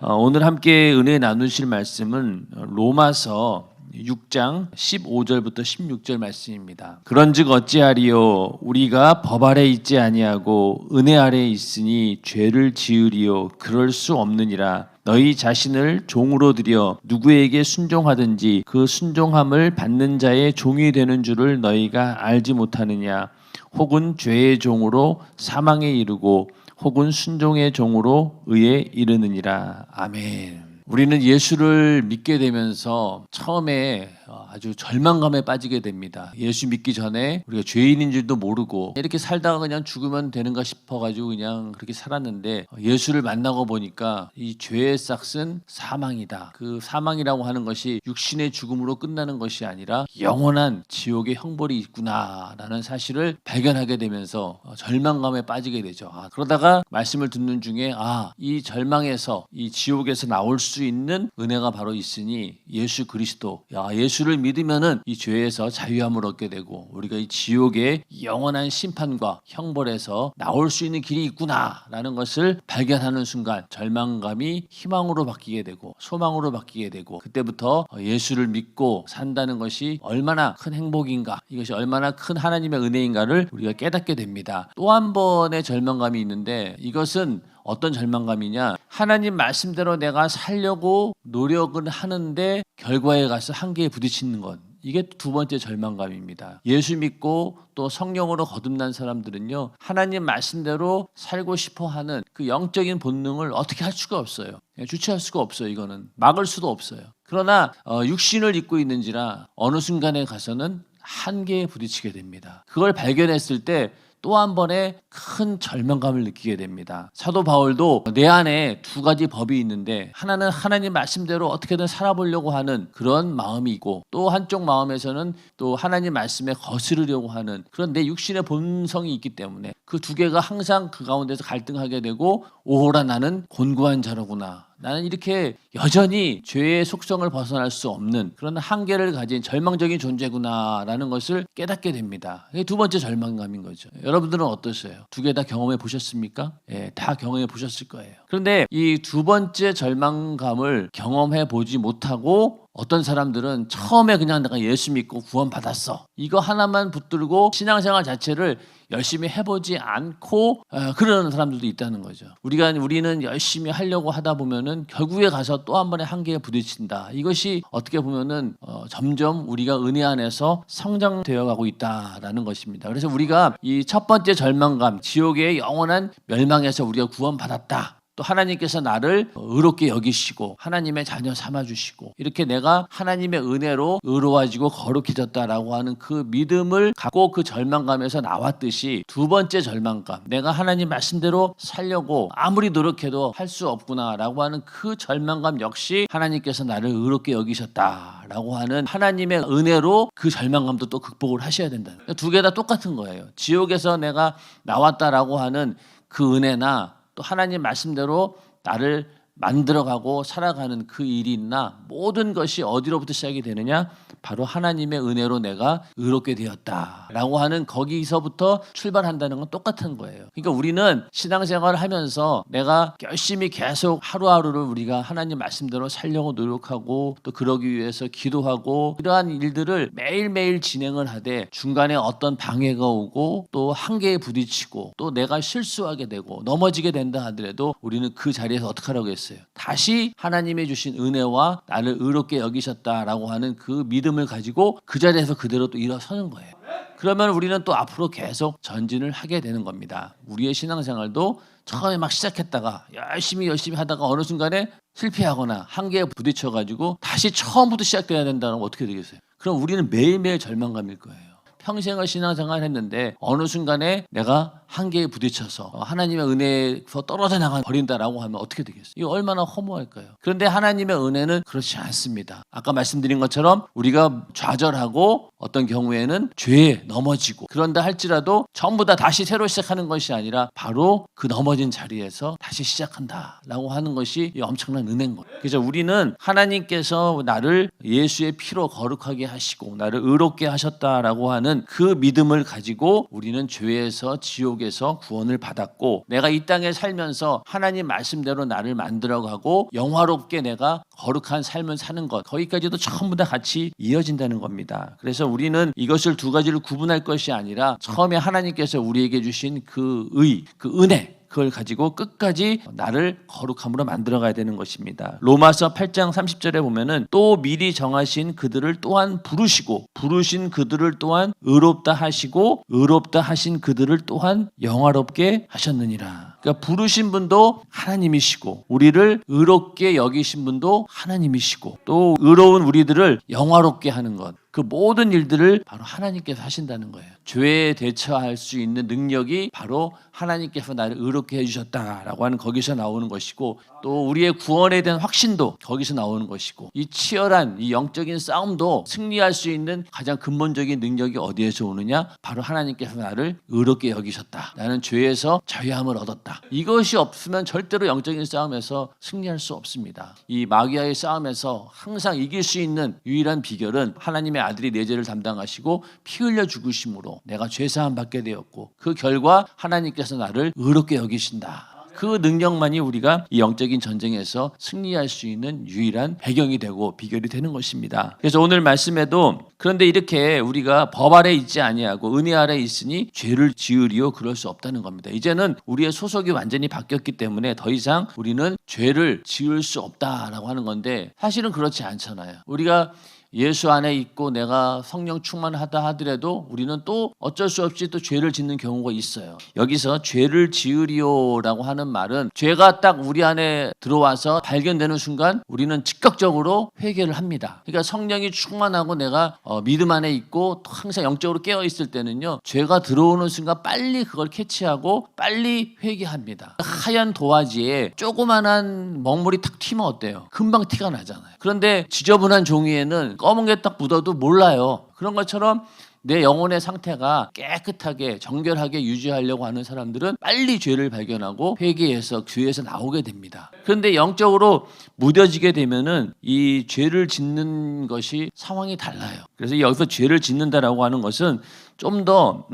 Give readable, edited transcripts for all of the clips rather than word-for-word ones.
오늘 함께 은혜 나누실 말씀은 로마서 6장 15절부터 16절 말씀입니다. 그런즉 어찌하리요 우리가 법 아래 있지 아니하고 은혜 아래 있으니 죄를 지으리요 그럴 수 없느니라. 너희 자신을 종으로 들여 누구에게 순종하든지 그 순종함을 받는 자의 종이 되는 줄을 너희가 알지 못하느냐. 혹은 죄의 종으로 사망에 이르고 혹은 순종의 종으로 의에 이르느니라. 아멘. 우리는 예수를 믿게 되면서 처음에 아주 절망감에 빠지게 됩니다. 예수 믿기 전에 우리가 죄인인 줄도 모르고 이렇게 살다가 그냥 죽으면 되는가 싶어가지고 그냥 그렇게 살았는데, 예수를 만나고 보니까 이 죄의 싹은 사망이다. 그 사망이라고 하는 것이 육신의 죽음으로 끝나는 것이 아니라 영원한 지옥의 형벌이 있구나라는 사실을 발견하게 되면서 절망감에 빠지게 되죠. 그러다가 말씀을 듣는 중에 이 절망에서, 이 지옥에서 나올 수 있는 은혜가 바로 있으니 예수 그리스도, 예수를 믿으면은 이 죄에서 자유함을 얻게 되고 우리가 이 지옥의 영원한 심판과 형벌에서 나올 수 있는 길이 있구나라는 것을 발견하는 순간 절망감이 희망으로 바뀌게 되고 소망으로 바뀌게 되고, 그때부터 예수를 믿고 산다는 것이 얼마나 큰 행복인가, 이것이 얼마나 큰 하나님의 은혜인가를 우리가 깨닫게 됩니다. 또 한 번의 절망감이 있는데, 이것은 어떤 절망감이냐, 하나님 말씀대로 내가 살려고 노력은 하는데 결과에 가서 한계에 부딪히는 것, 이게 두 번째 절망감입니다. 예수 믿고 또 성령으로 거듭난 사람들은요, 하나님 말씀대로 살고 싶어하는 그 영적인 본능을 어떻게 할 수가 없어요. 주체할 수가 없어요. 이거는 막을 수도 없어요. 그러나 육신을 입고 있는지라 어느 순간에 가서는 한계에 부딪히게 됩니다. 그걸 발견했을 때 또 한 번의 큰 절망감을 느끼게 됩니다. 사도 바울도 내 안에 두 가지 법이 있는데, 하나는 하나님 말씀대로 어떻게든 살아보려고 하는 그런 마음이 있고, 또 한쪽 마음에서는 또 하나님 말씀에 거스르려고 하는 그런 내 육신의 본성이 있기 때문에 그 두 개가 항상 그 가운데서 갈등하게 되고, 오호라 나는 곤고한 자로구나, 나는 이렇게 여전히 죄의 속성을 벗어날 수 없는 그런 한계를 가진 절망적인 존재구나라는 것을 깨닫게 됩니다. 이게 두 번째 절망감인 거죠. 여러분들은 어떠세요? 두 개 다 경험해 보셨습니까? 다 경험해 보셨을 거예요. 그런데 이 두 번째 절망감을 경험해 보지 못하고 어떤 사람들은 처음에 그냥 내가 예수 믿고 구원받았어, 이거 하나만 붙들고 신앙생활 자체를 열심히 해보지 않고 그러는 사람들도 있다는 거죠. 우리는 열심히 하려고 하다 보면은 결국에 가서 또 한 번의 한계에 부딪힌다. 이것이 어떻게 보면은 점점 우리가 은혜 안에서 성장되어 가고 있다라는 것입니다. 그래서 우리가 이 첫 번째 절망감, 지옥의 영원한 멸망에서 우리가 구원받았다, 또 하나님께서 나를 의롭게 여기시고 하나님의 자녀 삼아주시고, 이렇게 내가 하나님의 은혜로 의로워지고 거룩해졌다라고 하는 그 믿음을 갖고 그 절망감에서 나왔듯이, 두 번째 절망감, 내가 하나님 말씀대로 살려고 아무리 노력해도 할 수 없구나라고 하는 그 절망감 역시 하나님께서 나를 의롭게 여기셨다라고 하는 하나님의 은혜로 그 절망감도 또 극복을 하셔야 된다. 두 개 다 똑같은 거예요. 지옥에서 내가 나왔다라고 하는 그 은혜나 또 하나님 말씀대로 나를 만들어가고 살아가는 그 일이 있나, 모든 것이 어디로부터 시작이 되느냐, 바로 하나님의 은혜로 내가 의롭게 되었다라고 하는 거기서부터 출발한다는 건 똑같은 거예요. 그러니까 우리는 신앙생활을 하면서 내가 열심히 계속 하루하루를 우리가 하나님 말씀대로 살려고 노력하고 또 그러기 위해서 기도하고, 이러한 일들을 매일매일 진행을 하되 중간에 어떤 방해가 오고 또 한계에 부딪히고 또 내가 실수하게 되고 넘어지게 된다 하더라도 우리는 그 자리에서 어떻게 하라고 했어요? 다시 하나님이 주신 은혜와 나를 의롭게 여기셨다라고 하는 그 믿음을 가지고 그 자리에서 그대로 또 일어서는 거예요. 그러면 우리는 또 앞으로 계속 전진을 하게 되는 겁니다. 우리의 신앙생활도 처음에 막 시작했다가 열심히 하다가 어느 순간에 실패하거나 한계에 부딪혀가지고 다시 처음부터 시작돼야 된다는 건 어떻게 되겠어요? 그럼 우리는 매일매일 절망감일 거예요. 평생을 신앙생활 했는데 어느 순간에 내가 한계에 부딪혀서 하나님의 은혜에서 떨어져 나가 버린다라고 하면 어떻게 되겠어요? 이거 얼마나 허무할까요? 그런데 하나님의 은혜는 그렇지 않습니다. 아까 말씀드린 것처럼 우리가 좌절하고 어떤 경우에는 죄에 넘어지고 그런다 할지라도 전부 다 다시 새로 시작하는 것이 아니라 바로 그 넘어진 자리에서 다시 시작한다라고 하는 것이 엄청난 은혜인 거예요. 그래서 우리는 하나님께서 나를 예수의 피로 거룩하게 하시고 나를 의롭게 하셨다라고 하는 그 믿음을 가지고 우리는 죄에서 지옥에서 구원을 받았고 내가 이 땅에 살면서 하나님 말씀대로 나를 만들어가고 영화롭게 내가 거룩한 삶을 사는 것 거기까지도 전부 다 같이 이어진다는 겁니다. 그래서 우리는 이것을 두 가지를 구분할 것이 아니라 처음에 하나님께서 우리에게 주신 그 은혜 그걸 가지고 끝까지 나를 거룩함으로 만들어가야 되는 것입니다. 로마서 8장 30절에 보면은 또 미리 정하신 그들을 또한 부르시고 부르신 그들을 또한 의롭다 하시고 의롭다 하신 그들을 또한 영화롭게 하셨느니라. 그러니까 부르신 분도 하나님이시고 우리를 의롭게 여기신 분도 하나님이시고 또 의로운 우리들을 영화롭게 하는 것 그 모든 일들을 바로 하나님께서 하신다는 거예요. 죄에 대처할 수 있는 능력이 바로 하나님께서 나를 의롭게 해주셨다라고 하는 거기서 나오는 것이고 또 우리의 구원에 대한 확신도 거기서 나오는 것이고 이 치열한 이 영적인 싸움도 승리할 수 있는 가장 근본적인 능력이 어디에서 오느냐? 바로 하나님께서 나를 의롭게 여기셨다. 나는 죄에서 자유함을 얻었다. 이것이 없으면 절대로 영적인 싸움에서 승리할 수 없습니다. 이 마귀와의 싸움에서 항상 이길 수 있는 유일한 비결은 하나님의 아들이 내 죄를 담당하시고 피 흘려 죽으심으로 내가 죄사함 받게 되었고 그 결과 하나님께서 나를 의롭게 여기신다. 그 능력만이 우리가 이 영적인 전쟁에서 승리할 수 있는 유일한 배경이 되고 비결이 되는 것입니다. 그래서 오늘 말씀에도 그런데 이렇게 우리가 법 아래 있지 아니하고 은혜 아래 있으니 죄를 지으리요 그럴 수 없다는 겁니다. 이제는 우리의 소속이 완전히 바뀌었기 때문에 더 이상 우리는 죄를 지을 수 없다라고 하는 건데 사실은 그렇지 않잖아요. 우리가 예수 안에 있고 내가 성령 충만하다 하더라도 우리는 또 어쩔 수 없이 또 죄를 짓는 경우가 있어요. 여기서 죄를 지으리오라고 하는 말은 죄가 딱 우리 안에 들어와서 발견되는 순간 우리는 즉각적으로 회개를 합니다. 그러니까 성령이 충만하고 내가 믿음 안에 있고 항상 영적으로 깨어 있을 때는요. 죄가 들어오는 순간 빨리 그걸 캐치하고 빨리 회개합니다. 하얀 도화지에 조그만한 먹물이 탁 튀면 어때요? 금방 티가 나잖아요. 그런데 지저분한 종이에는 검은 게 딱 묻어도 몰라요. 그런 것처럼 내 영혼의 상태가 깨끗하게 정결하게 유지하려고 하는 사람들은 빨리 죄를 발견하고 회개해서 죄에서 나오게 됩니다. 그런데 영적으로 무뎌지게 되면은 이 죄를 짓는 것이 상황이 달라요. 그래서 여기서 죄를 짓는다라고 하는 것은 좀 더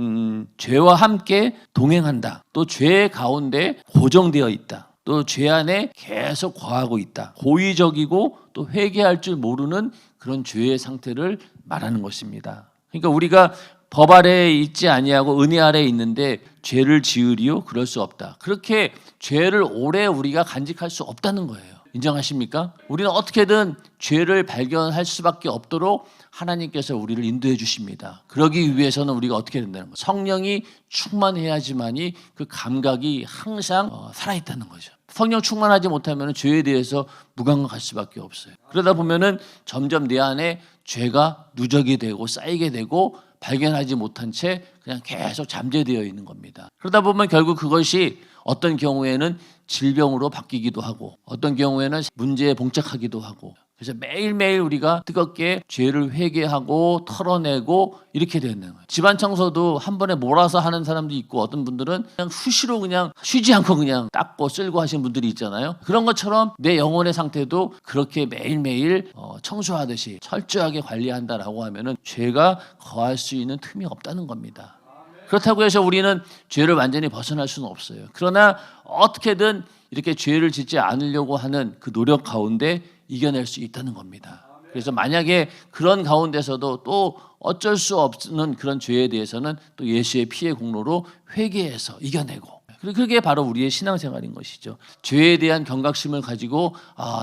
죄와 함께 동행한다. 또 죄 가운데 고정되어 있다. 또 죄 안에 계속 거하고 있다. 고의적이고 또 회개할 줄 모르는 그런 죄의 상태를 말하는 것입니다. 그러니까 우리가 법 아래에 있지 아니하고 은혜 아래에 있는데 죄를 지으리요? 그럴 수 없다. 그렇게 죄를 오래 우리가 간직할 수 없다는 거예요. 인정하십니까? 우리는 어떻게든 죄를 발견할 수밖에 없도록 하나님께서 우리를 인도해 주십니다. 그러기 위해서는 우리가 어떻게 된다는 거예요? 성령이 충만해야지만이 그 감각이 항상 살아있다는 거죠. 성령 충만하지 못하면 죄에 대해서 무감각할 수밖에 없어요. 그러다 보면은 점점 내 안에 죄가 누적이 되고 쌓이게 되고 발견하지 못한 채 그냥 계속 잠재되어 있는 겁니다. 그러다 보면 결국 그것이 어떤 경우에는 질병으로 바뀌기도 하고 어떤 경우에는 문제에 봉착하기도 하고 그래서 매일매일 우리가 뜨겁게 죄를 회개하고 털어내고 이렇게 되는 거예요. 집안 청소도 한 번에 몰아서 하는 사람도 있고 어떤 분들은 그냥 수시로 그냥 쉬지 않고 그냥 닦고 쓸고 하시는 분들이 있잖아요. 그런 것처럼 내 영혼의 상태도 그렇게 매일매일 청소하듯이 철저하게 관리한다라고 하면은 죄가 거할 수 있는 틈이 없다는 겁니다. 그렇다고 해서 우리는 죄를 완전히 벗어날 수는 없어요. 그러나 어떻게든 이렇게 죄를 짓지 않으려고 하는 그 노력 가운데 이겨낼 수 있다는 겁니다. 그래서 만약에 그런 가운데서도 또 어쩔 수 없는 그런 죄에 대해서는 또 예수의 피의 공로로 회개해서 이겨내고 그게 바로 우리의 신앙생활인 것이죠. 죄에 대한 경각심을 가지고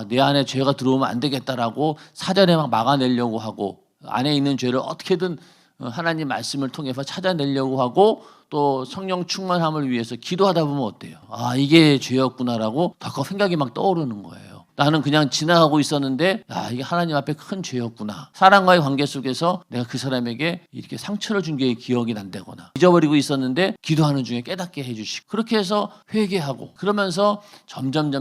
내 안에 죄가 들어오면 안 되겠다라고 사전에 막 막아내려고 하고 안에 있는 죄를 어떻게든 하나님 말씀을 통해서 찾아내려고 하고 또 성령 충만함을 위해서 기도하다 보면 어때요? 이게 죄였구나라고 더 생각이 막 떠오르는 거예요. 나는 그냥 지나가고 있었는데 이게 하나님 앞에 큰 죄였구나. 사람과의 관계 속에서 내가 그 사람에게 이렇게 상처를 준 게 기억이 난다거나 잊어버리고 있었는데 기도하는 중에 깨닫게 해주시고 그렇게 해서 회개하고 그러면서 점점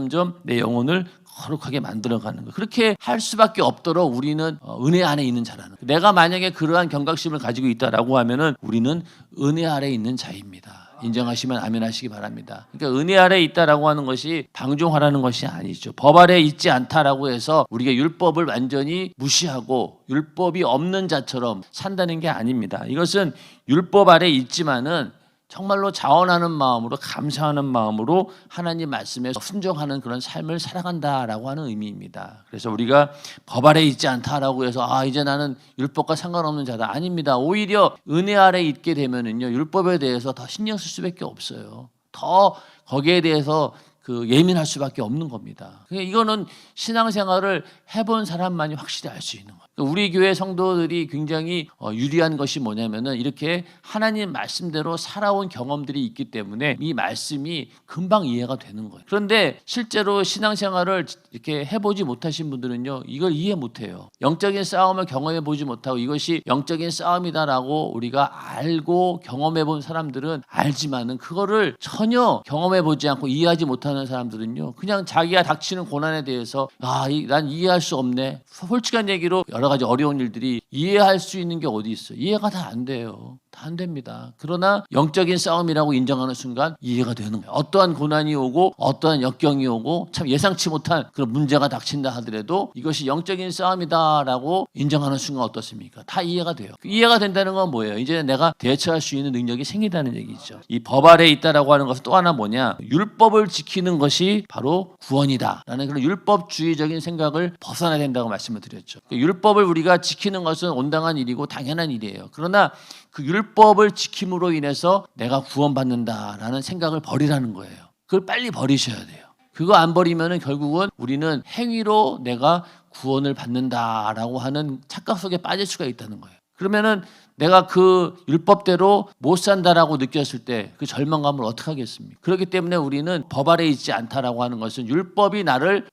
내 영혼을 거룩하게 만들어가는 거. 그렇게 할 수밖에 없도록 우리는 은혜 안에 있는 자라는 거. 내가 만약에 그러한 경각심을 가지고 있다라고 하면은 우리는 은혜 아래 있는 자입니다. 인정하시면 아멘 하시기 바랍니다. 그러니까 은혜 아래 있다라고 하는 것이 방종하라는 것이 아니죠. 법 아래 있지 않다라고 해서 우리가 율법을 완전히 무시하고 율법이 없는 자처럼 산다는 게 아닙니다. 이것은 율법 아래 있지만은 정말로 자원하는 마음으로 감사하는 마음으로 하나님 말씀에 순종하는 그런 삶을 살아간다라고 하는 의미입니다. 그래서 우리가 법 아래 있지 않다라고 해서 이제 나는 율법과 상관없는 자다. 아닙니다. 오히려 은혜 아래 있게 되면은요 율법에 대해서 더 신경 쓸 수밖에 없어요. 더 거기에 대해서 예민할 수밖에 없는 겁니다. 이거는 신앙생활을 해본 사람만이 확실히 알 수 있는 거예요. 우리 교회 성도들이 굉장히 유리한 것이 뭐냐면은 이렇게 하나님 말씀대로 살아온 경험들이 있기 때문에 이 말씀이 금방 이해가 되는 거예요. 그런데 실제로 신앙생활을 이렇게 해보지 못하신 분들은요 이걸 이해 못해요. 영적인 싸움을 경험해 보지 못하고 이것이 영적인 싸움이다라고 우리가 알고 경험해 본 사람들은 알지만은 그거를 전혀 경험해 보지 않고 이해하지 못하는 사람들은요 그냥 자기가 닥치는 고난에 대해서 난 이해할 수 없네. 솔직한 얘기로 여러 가지 어려운 일들이 이해할 수 있는 게 어디 있어요? 이해가 다 안 돼요. 다 안 됩니다. 그러나 영적인 싸움이라고 인정하는 순간 이해가 되는 거예요. 어떠한 고난이 오고 어떠한 역경이 오고 참 예상치 못한 그런 문제가 닥친다 하더라도 이것이 영적인 싸움이다라고 인정하는 순간 어떻습니까? 다 이해가 돼요. 이해가 된다는 건 뭐예요? 이제 내가 대처할 수 있는 능력이 생긴다는 얘기죠. 이 법 아래 있다라고 하는 것은 또 하나 뭐냐? 율법을 지키는 것이 바로 구원이다라는 그런 율법주의적인 생각을 벗어나야 된다고 말씀을 드렸죠. 율법을 우리가 지키는 것은 온당한 일이고 당연한 일이에요. 그러나 그 율법을 지킴으로 인해서 내가 구원받는다라는 생각을 버리라는 거예요. 그걸 빨리 버리셔야 돼요. 그거 안 버리면은 결국은 우리는 행위로 내가 구원을 받는다라고 하는 착각 속에 빠질 수가 있다는 거예요. 그러면은 내가 그 율법대로 못 산다라고 느꼈을 때 그 절망감을 어떻게 하겠습니까? 그렇기 때문에 우리는 법 아래 있지 않다라고 하는 것은 율법이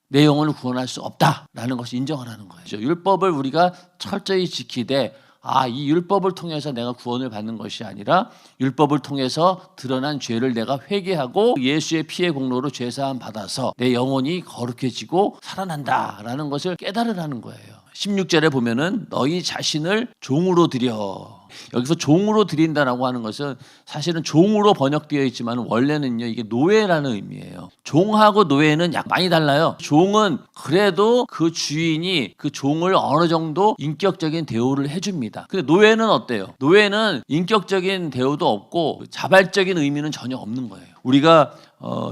내 영혼을 구원할 수 없다라는 것을 인정하라는 거예요. 율법을 우리가 철저히 지키되 이 율법을 통해서 내가 구원을 받는 것이 아니라 율법을 통해서 드러난 죄를 내가 회개하고 예수의 피의 공로로 죄사함 받아서 내 영혼이 거룩해지고 살아난다라는 것을 깨달으라는 거예요. 16절에 보면은 너희 자신을 종으로 드려. 여기서 종으로 드린다라고 하는 것은 사실은 종으로 번역되어 있지만 원래는요 이게 노예라는 의미예요. 종하고 노예는 많이 달라요. 종은 그래도 그 주인이 그 종을 어느 정도 인격적인 대우를 해줍니다. 근데 노예는 어때요? 노예는 인격적인 대우도 없고 자발적인 의미는 전혀 없는 거예요. 우리가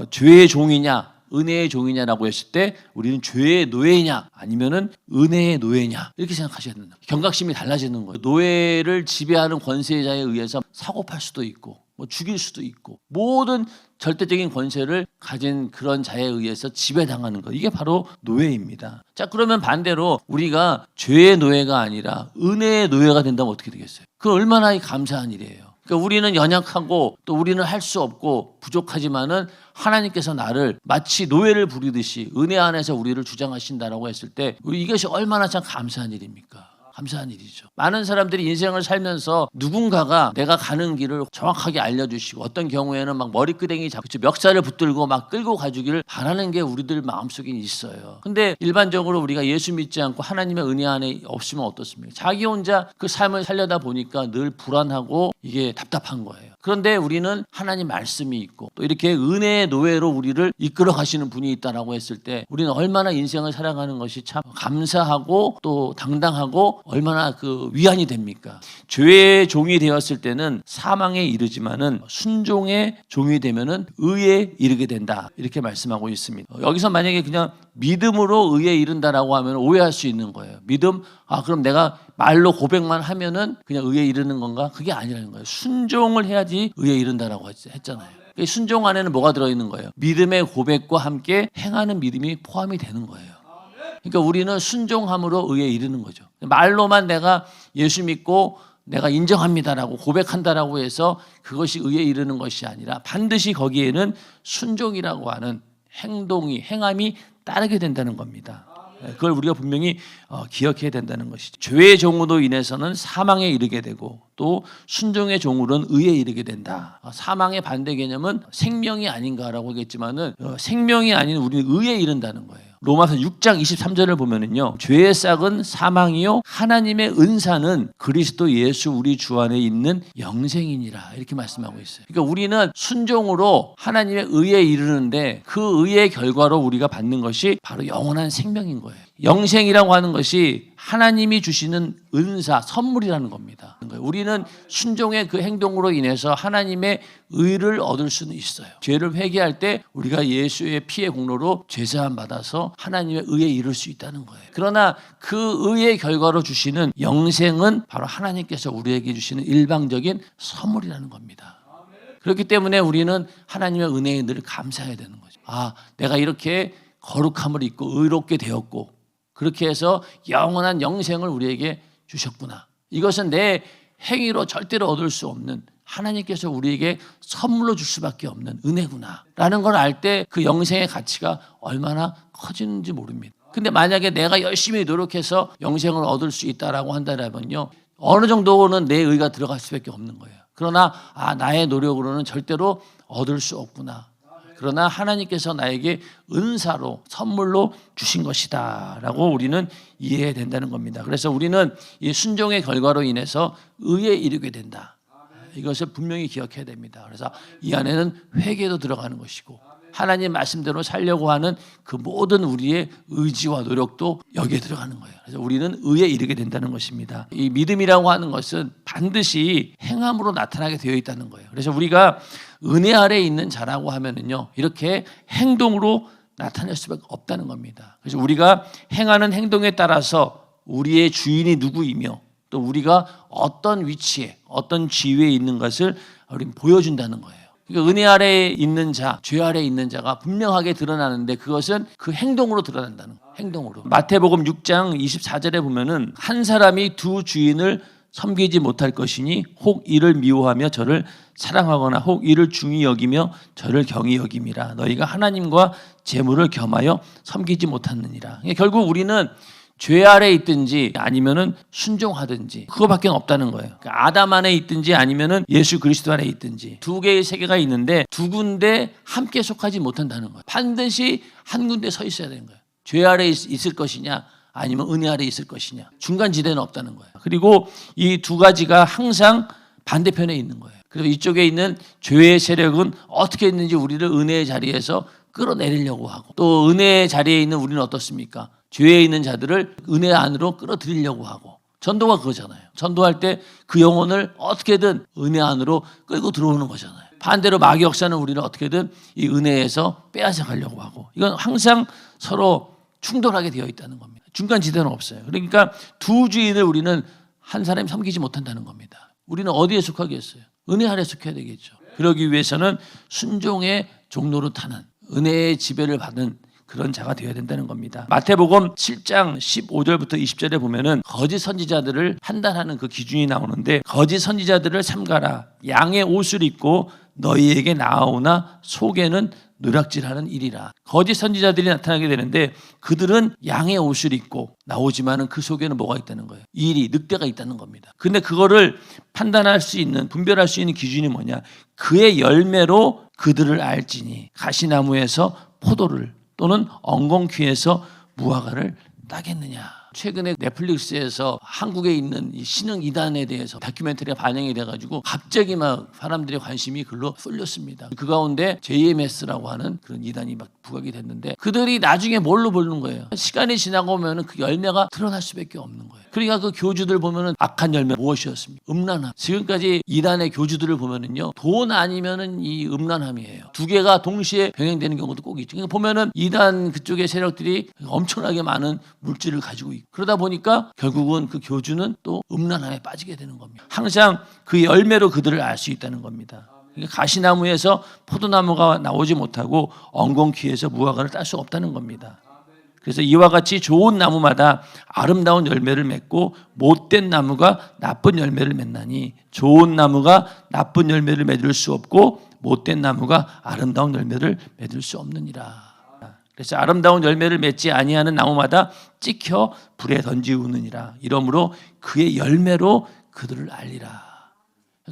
죄의 종이냐 은혜의 종이냐라고 했을 때 우리는 죄의 노예냐 아니면은 은혜의 노예냐 이렇게 생각하셔야 된다. 경각심이 달라지는 거예요. 노예를 지배하는 권세자에 의해서 사고팔 수도 있고 죽일 수도 있고 모든 절대적인 권세를 가진 그런 자에 의해서 지배당하는 거 이게 바로 노예입니다. 자 그러면 반대로 우리가 죄의 노예가 아니라 은혜의 노예가 된다면 어떻게 되겠어요? 그 얼마나 감사한 일이에요. 그러니까 우리는 연약하고 또 우리는 할 수 없고 부족하지만은 하나님께서 나를 마치 노예를 부리듯이 은혜 안에서 우리를 주장하신다라고 했을 때 우리 이것이 얼마나 참 감사한 일입니까? 감사한 일이죠. 많은 사람들이 인생을 살면서 누군가가 내가 가는 길을 정확하게 알려주시고 어떤 경우에는 막 머리끄댕이 잡고 멱살을 붙들고 막 끌고 가주기를 바라는 게 우리들 마음속에 있어요. 근데 일반적으로 우리가 예수 믿지 않고 하나님의 은혜 안에 없으면 어떻습니까? 자기 혼자 그 삶을 살려다 보니까 늘 불안하고 이게 답답한 거예요. 그런데 우리는 하나님 말씀이 있고 또 이렇게 은혜의 노예로 우리를 이끌어 가시는 분이 있다라고 했을 때 우리는 얼마나 인생을 살아가는 것이 참 감사하고 또 당당하고 얼마나 위안이 됩니까? 죄의 종이 되었을 때는 사망에 이르지만은 순종의 종이 되면은 의에 이르게 된다. 이렇게 말씀하고 있습니다. 여기서 만약에 그냥 믿음으로 의에 이른다라고 하면 오해할 수 있는 거예요. 믿음? 그럼 내가 말로 고백만 하면은 그냥 의에 이르는 건가? 그게 아니라는 거예요. 순종을 해야지 의에 이른다라고 했잖아요. 순종 안에는 뭐가 들어있는 거예요? 믿음의 고백과 함께 행하는 믿음이 포함이 되는 거예요. 그러니까 우리는 순종함으로 의에 이르는 거죠. 말로만 내가 예수 믿고 내가 인정합니다라고 고백한다라고 해서 그것이 의에 이르는 것이 아니라 반드시 거기에는 순종이라고 하는 행함이 따르게 된다는 겁니다. 그걸 우리가 분명히 기억해야 된다는 것이죠. 죄의 종으로 인해서는 사망에 이르게 되고 또 순종의 종으로는 의에 이르게 된다. 사망의 반대 개념은 생명이 아닌가라고 하겠지만은 생명이 아닌 우리는 의에 이른다는 거예요. 로마서 6장 23절을 보면은요, 죄의 싹은 사망이요 하나님의 은사는 그리스도 예수 우리 주 안에 있는 영생이니라, 이렇게 말씀하고 있어요. 그러니까 우리는 순종으로 하나님의 의에 이르는데 그 의의 결과로 우리가 받는 것이 바로 영원한 생명인 거예요. 영생이라고 하는 것이 하나님이 주시는 은사, 선물이라는 겁니다. 우리는 순종의 그 행동으로 인해서 하나님의 의를 얻을 수는 있어요. 죄를 회개할 때 우리가 예수의 피의 공로로 죄사함 받아서 하나님의 의에 이를 수 있다는 거예요. 그러나 그 의의 결과로 주시는 영생은 바로 하나님께서 우리에게 주시는 일방적인 선물이라는 겁니다. 그렇기 때문에 우리는 하나님의 은혜에 늘 감사해야 되는 거죠. 내가 이렇게 거룩함을 입고 의롭게 되었고 그렇게 해서 영원한 영생을 우리에게 주셨구나. 이것은 내 행위로 절대로 얻을 수 없는 하나님께서 우리에게 선물로 줄 수밖에 없는 은혜구나 라는 걸 알 때 그 영생의 가치가 얼마나 커지는지 모릅니다. 근데 만약에 내가 열심히 노력해서 영생을 얻을 수 있다라고 한다면요, 어느 정도는 내 의가 들어갈 수밖에 없는 거예요. 그러나 나의 노력으로는 절대로 얻을 수 없구나. 그러나 하나님께서 나에게 은사로 선물로 주신 것이다 라고 우리는 이해해야 된다는 겁니다. 그래서 우리는 이 순종의 결과로 인해서 의에 이르게 된다. 이것을 분명히 기억해야 됩니다. 그래서 이 안에는 회개도 들어가는 것이고 하나님 말씀대로 살려고 하는 그 모든 우리의 의지와 노력도 여기에 들어가는 거예요. 그래서 우리는 의에 이르게 된다는 것입니다. 이 믿음이라고 하는 것은 반드시 행함으로 나타나게 되어 있다는 거예요. 그래서 우리가 은혜 아래에 있는 자라고 하면은요, 이렇게 행동으로 나타낼 수밖에 없다는 겁니다. 그래서 우리가 행하는 행동에 따라서 우리의 주인이 누구이며 또 우리가 어떤 위치에 어떤 지위에 있는 것을 우리는 보여준다는 거예요. 그러니까 은혜 아래에 있는 자, 죄 아래에 있는 자가 분명하게 드러나는데 그것은 그 행동으로 드러난다는 거예요. 행동으로. 마태복음 6장 24절에 보면은 한 사람이 두 주인을 섬기지 못할 것이니 혹 이를 미워하며 저를 사랑하거나 혹 이를 중히 여기며 저를 경히 여김이라. 너희가 하나님과 재물을 겸하여 섬기지 못하느니라. 그러니까 결국 우리는 죄 아래에 있든지 아니면은 순종하든지 그거밖에 없다는 거예요. 그러니까 아담 안에 있든지 아니면은 예수 그리스도 안에 있든지 두 개의 세계가 있는데 두 군데 함께 속하지 못한다는 거예요. 반드시 한 군데 서 있어야 되는 거예요. 죄 아래에 있을 것이냐 아니면 은혜 아래에 있을 것이냐, 중간 지대는 없다는 거예요. 그리고 이 두 가지가 항상 반대편에 있는 거예요. 그리고 이쪽에 있는 죄의 세력은 어떻게 있는지 우리를 은혜의 자리에서 끌어내리려고 하고 또 은혜의 자리에 있는 우리는 어떻습니까? 죄에 있는 자들을 은혜 안으로 끌어들이려고 하고 전도가 그거잖아요. 전도할 때 그 영혼을 어떻게든 은혜 안으로 끌고 들어오는 거잖아요. 반대로 마귀 역사는 우리를 어떻게든 이 은혜에서 빼앗아가려고 하고 이건 항상 서로 충돌하게 되어 있다는 겁니다. 중간 지대는 없어요. 그러니까 두 주인을 우리는 한 사람이 섬기지 못한다는 겁니다. 우리는 어디에 속하겠어요? 은혜 아래 속해야 되겠죠. 그러기 위해서는 순종의 종로로 타는 은혜의 지배를 받는 그런 자가 되어야 된다는 겁니다. 마태복음 7장 15절부터 20절에 보면은 거짓 선지자들을 판단하는 그 기준이 나오는데 거짓 선지자들을 삼가라. 양의 옷을 입고 너희에게 나아오나 속에는 누락질하는 일이라. 거짓 선지자들이 나타나게 되는데 그들은 양의 옷을 입고 나오지만은 그 속에는 뭐가 있다는 거예요? 일이, 늑대가 있다는 겁니다. 근데 그거를 판단할 수 있는, 분별할 수 있는 기준이 뭐냐? 그의 열매로 그들을 알지니 가시나무에서 포도를 또는 엉겅퀴에서 무화과를 따겠느냐. 최근에 넷플릭스에서 한국에 있는 이 신흥 이단에 대해서 다큐멘터리가 반영이 돼가지고 갑자기 막 사람들의 관심이 글로 쏠렸습니다. 그 가운데 JMS라고 하는 그런 이단이 막 부각이 됐는데 그들이 나중에 뭘로 보는 거예요? 시간이 지나고 보면 그 열매가 드러날 수밖에 없는 거예요. 그러니까 그 교주들 보면은 악한 열매 무엇이었습니까? 음란함. 지금까지 이단의 교주들을 보면은요, 돈 아니면은 이 음란함이에요. 두 개가 동시에 병행되는 경우도 꼭 있죠. 그러니까 보면은 이단 그쪽의 세력들이 엄청나게 많은 물질을 가지고 있고 그러다 보니까 결국은 그 교주는 또 음란함에 빠지게 되는 겁니다. 항상 그 열매로 그들을 알 수 있다는 겁니다. 그러니까 가시나무에서 포도나무가 나오지 못하고 엉겅퀴에서 무화과를 딸 수 없다는 겁니다. 그래서 이와 같이 좋은 나무마다 아름다운 열매를 맺고 못된 나무가 나쁜 열매를 맺나니 좋은 나무가 나쁜 열매를 맺을 수 없고 못된 나무가 아름다운 열매를 맺을 수 없느니라. 그래서 아름다운 열매를 맺지 아니하는 나무마다 찍혀 불에 던지우느니라. 이러므로 그의 열매로 그들을 알리라.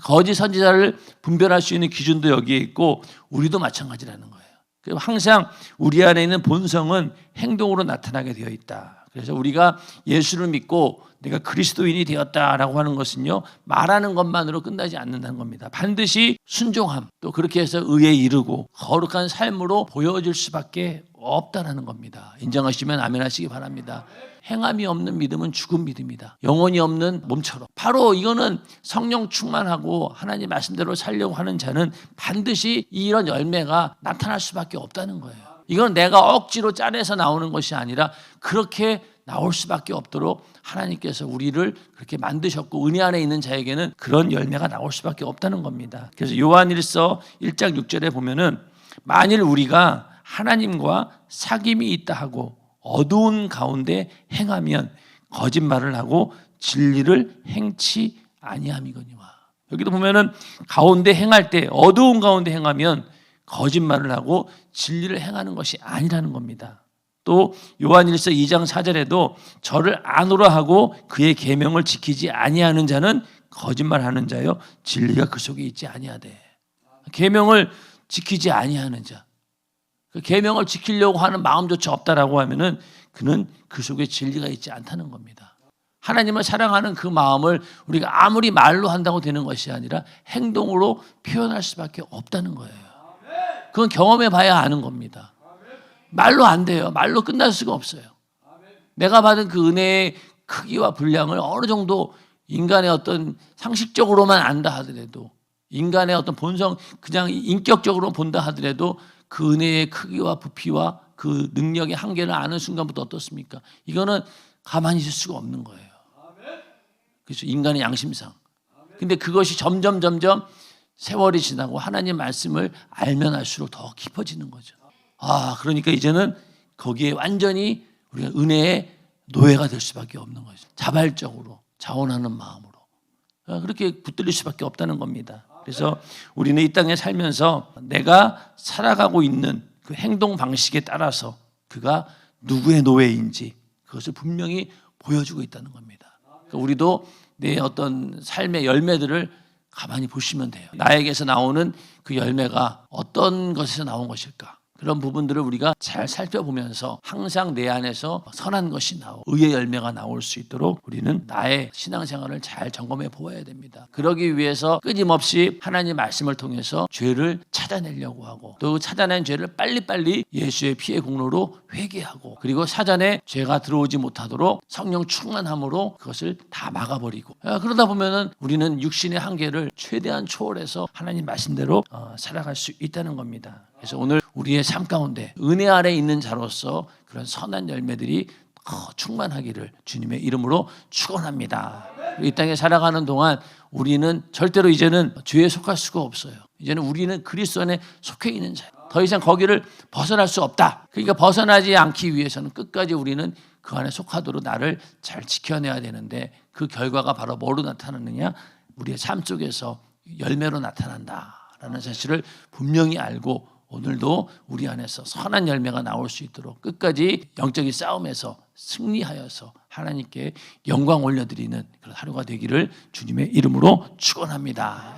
거짓 선지자를 분별할 수 있는 기준도 여기에 있고 우리도 마찬가지라는 거예요. 항상 우리 안에 있는 본성은 행동으로 나타나게 되어 있다. 그래서 우리가 예수를 믿고 내가 그리스도인이 되었다라고 하는 것은요, 말하는 것만으로 끝나지 않는다는 겁니다. 반드시 순종함, 또 그렇게 해서 의에 이르고 거룩한 삶으로 보여질 수밖에 없다라는 겁니다. 인정하시면 아멘 하시기 바랍니다. 행함이 없는 믿음은 죽은 믿음이다. 영혼이 없는 몸처럼. 바로 이거는 성령 충만하고 하나님 말씀대로 살려고 하는 자는 반드시 이런 열매가 나타날 수밖에 없다는 거예요. 이건 내가 억지로 짜내서 나오는 것이 아니라 그렇게 나올 수밖에 없도록 하나님께서 우리를 그렇게 만드셨고 은혜 안에 있는 자에게는 그런 열매가 나올 수밖에 없다는 겁니다. 그래서 요한일서 1장 6절에 보면은 만일 우리가 하나님과 사귐이 있다 하고 어두운 가운데 행하면 거짓말을 하고 진리를 행치 아니함이거니와. 여기도 보면은 가운데 행할 때 어두운 가운데 행하면 거짓말을 하고 진리를 행하는 것이 아니라는 겁니다. 또 요한일서 2장 4절에도 저를 아노라 하고 그의 계명을 지키지 아니하는 자는 거짓말하는 자요 진리가 그 속에 있지 아니하되. 계명을 지키지 아니하는 자, 그 계명을 지키려고 하는 마음조차 없다라고 하면은 그는 그 속에 진리가 있지 않다는 겁니다. 하나님을 사랑하는 그 마음을 우리가 아무리 말로 한다고 되는 것이 아니라 행동으로 표현할 수밖에 없다는 거예요. 그건 경험해 봐야 아는 겁니다. 말로 안 돼요. 말로 끝날 수가 없어요. 내가 받은 그 은혜의 크기와 분량을 어느 정도 인간의 어떤 상식적으로만 안다 하더라도, 인간의 어떤 본성 그냥 인격적으로 본다 하더라도 그 은혜의 크기와 부피와 그 능력의 한계를 아는 순간부터 어떻습니까? 이거는 가만히 있을 수가 없는 거예요. 그렇죠? 인간의 양심상. 근데 그것이 점점 세월이 지나고 하나님 말씀을 알면 알수록 더 깊어지는 거죠. 그러니까 이제는 거기에 완전히 우리가 은혜의 노예가 될 수밖에 없는 거죠. 자발적으로 자원하는 마음으로 그렇게 붙들릴 수밖에 없다는 겁니다. 그래서 우리는 이 땅에 살면서 내가 살아가고 있는 그 행동 방식에 따라서 그가 누구의 노예인지 그것을 분명히 보여주고 있다는 겁니다. 그러니까 우리도 내 어떤 삶의 열매들을 가만히 보시면 돼요. 나에게서 나오는 그 열매가 어떤 것에서 나온 것일까? 그런 부분들을 우리가 잘 살펴보면서 항상 내 안에서 선한 것이 나오고 의의 열매가 나올 수 있도록 우리는 나의 신앙생활을 잘 점검해 보아야 됩니다. 그러기 위해서 끊임없이 하나님 말씀을 통해서 죄를 찾아내려고 하고 또 찾아낸 죄를 빨리빨리 예수의 피의 공로로 회개하고 그리고 사전에 죄가 들어오지 못하도록 성령 충만함으로 그것을 다 막아버리고 그러다 보면은 우리는 육신의 한계를 최대한 초월해서 하나님 말씀대로 살아갈 수 있다는 겁니다. 그래서 오늘 우리의 삶 가운데 은혜 아래 있는 자로서 그런 선한 열매들이 충만하기를 주님의 이름으로 축원합니다. 이 땅에 살아가는 동안 우리는 절대로 이제는 죄에 속할 수가 없어요. 이제는 우리는 그리스도 안에 속해 있는 자예요. 더 이상 거기를 벗어날 수 없다. 그러니까 벗어나지 않기 위해서는 끝까지 우리는 그 안에 속하도록 나를 잘 지켜내야 되는데 그 결과가 바로 뭐로 나타나느냐? 우리의 삶 속에서 열매로 나타난다라는 사실을 분명히 알고 오늘도 우리 안에서 선한 열매가 나올 수 있도록 끝까지 영적인 싸움에서 승리하여서 하나님께 영광 올려드리는 그런 하루가 되기를 주님의 이름으로 축원합니다.